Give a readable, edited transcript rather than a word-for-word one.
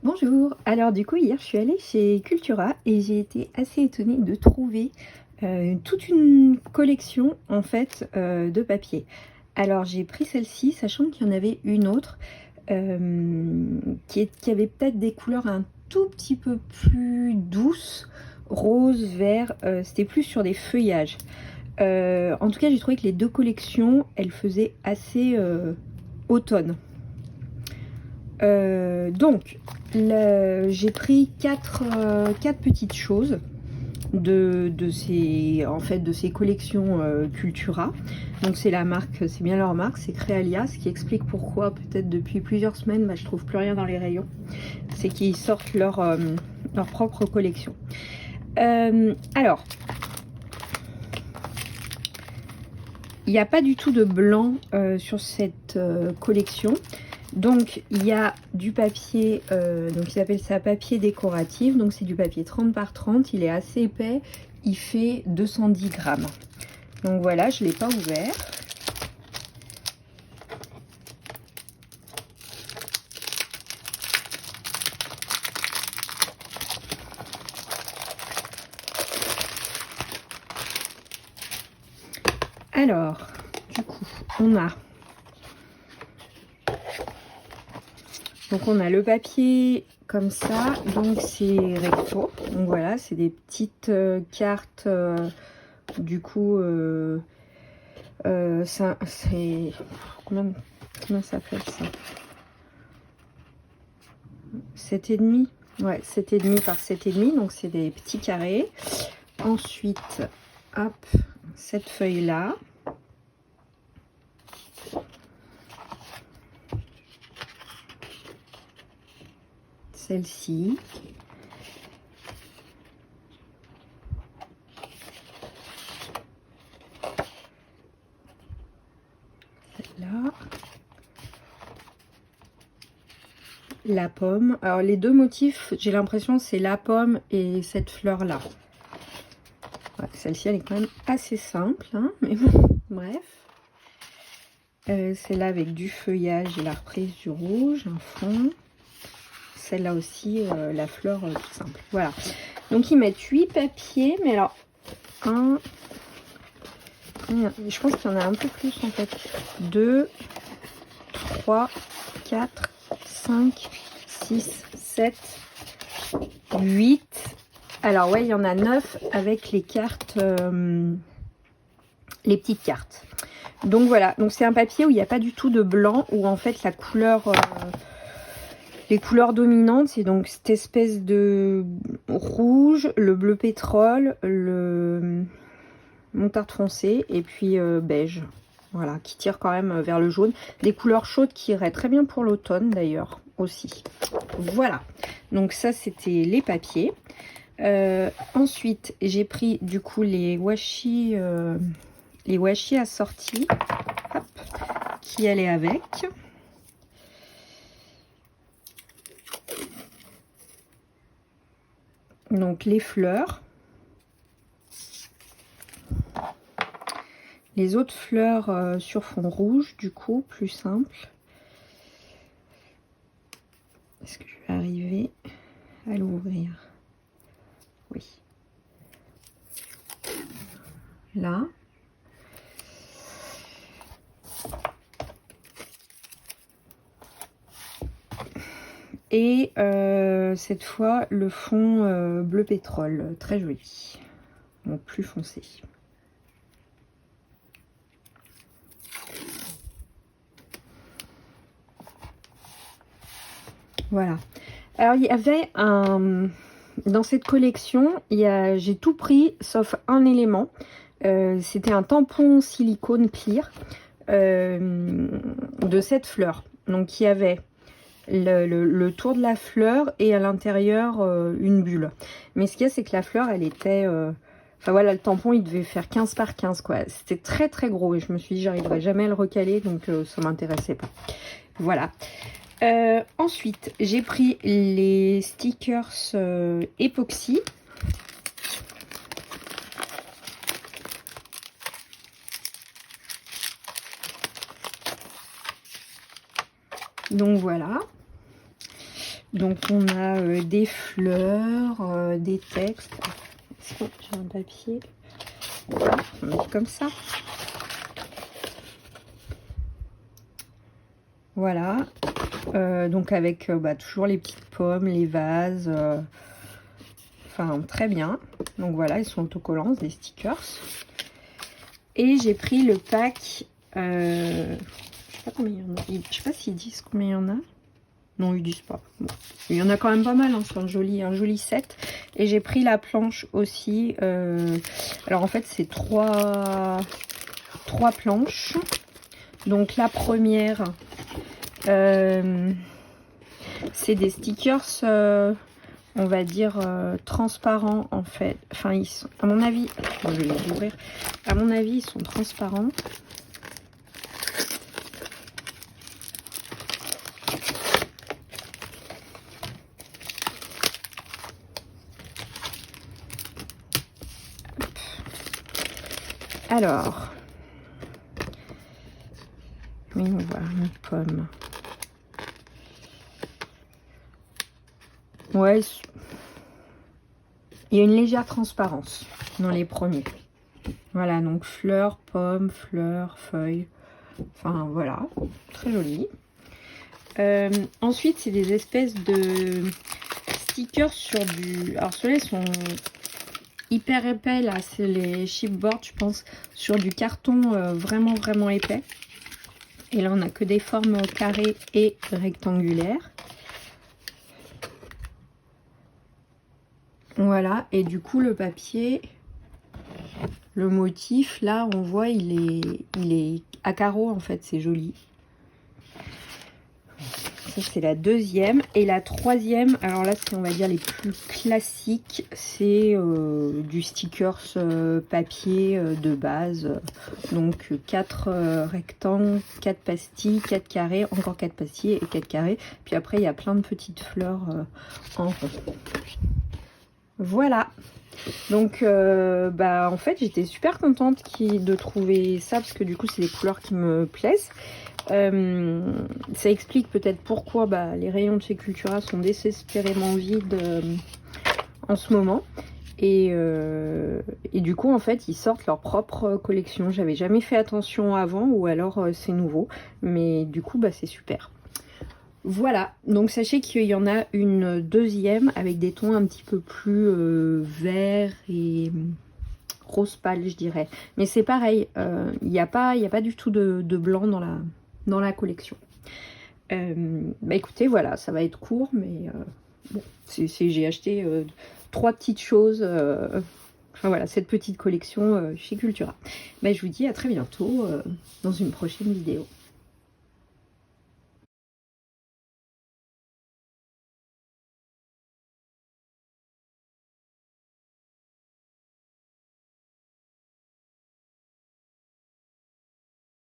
Bonjour, alors du coup hier je suis allée chez Cultura et j'ai été assez étonnée de trouver toute une collection en fait de papier. Alors j'ai pris celle-ci sachant qu'il y en avait une autre qui avait peut-être des couleurs un tout petit peu plus douces, rose, vert, c'était plus sur des feuillages. En tout cas j'ai trouvé que les deux collections elles faisaient assez automne. Donc, j'ai pris quatre petites choses de ces collections Cultura. Donc c'est la marque, c'est bien leur marque, c'est Créalia, ce qui explique pourquoi peut-être depuis plusieurs semaines je trouve plus rien dans les rayons. C'est qu'ils sortent leur propre collection. Alors, il n'y a pas du tout de blanc sur cette collection. Donc il y a du papier, donc ils appellent ça papier décoratif, donc c'est du papier 30 par 30, il est assez épais, il fait 210 grammes. Donc voilà, je ne l'ai pas ouvert. Alors, du coup, on a le papier comme ça, donc c'est recto. Donc voilà, c'est des petites cartes. Du coup, ça c'est combien ça fait ça? 7,5. Ouais, 7,5 par 7,5, donc c'est des petits carrés. Ensuite, hop, cette feuille là. Celle-ci. Celle-là. La pomme. Alors les deux motifs, j'ai l'impression c'est la pomme et cette fleur là. Ouais, celle-ci elle est quand même assez simple, hein, mais bon, bref. Celle-là avec du feuillage et la reprise du rouge, un fond. Celle-là aussi, la fleur toute simple. Voilà. Donc ils mettent 8 papiers, mais alors je pense qu'il y en a un peu plus en fait. 2, 3, 4, 5, 6, 7, 8. Alors ouais, il y en a 9 avec les cartes, les petites cartes. Donc voilà, donc c'est un papier où il n'y a pas du tout de blanc, où en fait la couleur, les couleurs dominantes, c'est donc cette espèce de rouge, le bleu pétrole, le moutarde foncé et puis beige. Voilà, qui tire quand même vers le jaune. Des couleurs chaudes qui iraient très bien pour l'automne d'ailleurs aussi. Voilà, donc ça c'était les papiers. Ensuite, j'ai pris du coup les washi assortis, hop, qui allaient avec. Donc les fleurs. Les autres fleurs sur fond rouge, du coup, plus simple. Est-ce que je vais arriver à l'ouvrir? Oui. Là. Et cette fois, le fond bleu pétrole, très joli. Donc plus foncé. Voilà. Alors il y avait dans cette collection, j'ai tout pris sauf un élément. C'était un tampon silicone clear de cette fleur. Donc il y avait le tour de la fleur et à l'intérieur une bulle. Mais ce qu'il y a, c'est que la fleur, elle était... Enfin voilà, le tampon, il devait faire 15 par 15 quoi. C'était très très gros et je me suis dit, j'arriverai jamais à le recaler, donc ça m'intéressait pas. Voilà. Ensuite, j'ai pris les stickers époxy. Donc voilà. Donc on a des fleurs, des textes. Est-ce que j'ai un papier? On met comme ça. Voilà. Donc avec toujours les petites pommes, les vases. Enfin, très bien. Donc voilà, ils sont autocollants, des stickers. Et j'ai pris le pack. Je sais pas combien il y en a. Je sais pas s'ils disent combien il y en a. Non, ils disent pas. Bon. Il y en a quand même pas mal, hein. C'est un joli set. Et j'ai pris la planche aussi. Alors en fait, c'est trois planches. Donc la première, c'est des stickers, on va dire transparents en fait. Enfin, ils sont, à mon avis, je vais les ouvrir. À mon avis, ils sont transparents. Alors, oui, on voit une pomme. Ouais, il y a une légère transparence dans les premiers. Voilà, donc fleurs, pommes, fleurs, feuilles. Enfin, voilà, très joli. Ensuite, c'est des espèces de stickers sur du... Alors, ceux-là, ils sont hyper épais, là. C'est les chipboards, je pense, sur du carton vraiment épais. Et là, on n'a que des formes carrées et rectangulaires. Voilà, et du coup, le papier, le motif, là, on voit, il est à carreaux, en fait, c'est joli. Ça, c'est la deuxième. Et la troisième, alors là, c'est, on va dire, les plus classiques, c'est du stickers papier de base. Donc, 4 rectangles, 4 pastilles, 4 carrés, encore 4 pastilles et 4 carrés. Puis après, il y a plein de petites fleurs en rond. Voilà. Donc, en fait, j'étais super contente de trouver ça, parce que du coup, c'est des couleurs qui me plaisent. Ça explique peut-être pourquoi les rayons de chez Cultura sont désespérément vides en ce moment. Et du coup, en fait, ils sortent leur propre collection. J'avais jamais fait attention avant, ou alors c'est nouveau. Mais du coup, c'est super. Voilà, donc sachez qu'il y en a une deuxième avec des tons un petit peu plus verts et rose pâle, je dirais. Mais c'est pareil, il n'y a pas du tout de blanc dans la collection. Écoutez, voilà, ça va être court, mais bon, j'ai acheté 3 petites choses. Enfin voilà, cette petite collection chez Cultura. Je vous dis à très bientôt dans une prochaine vidéo.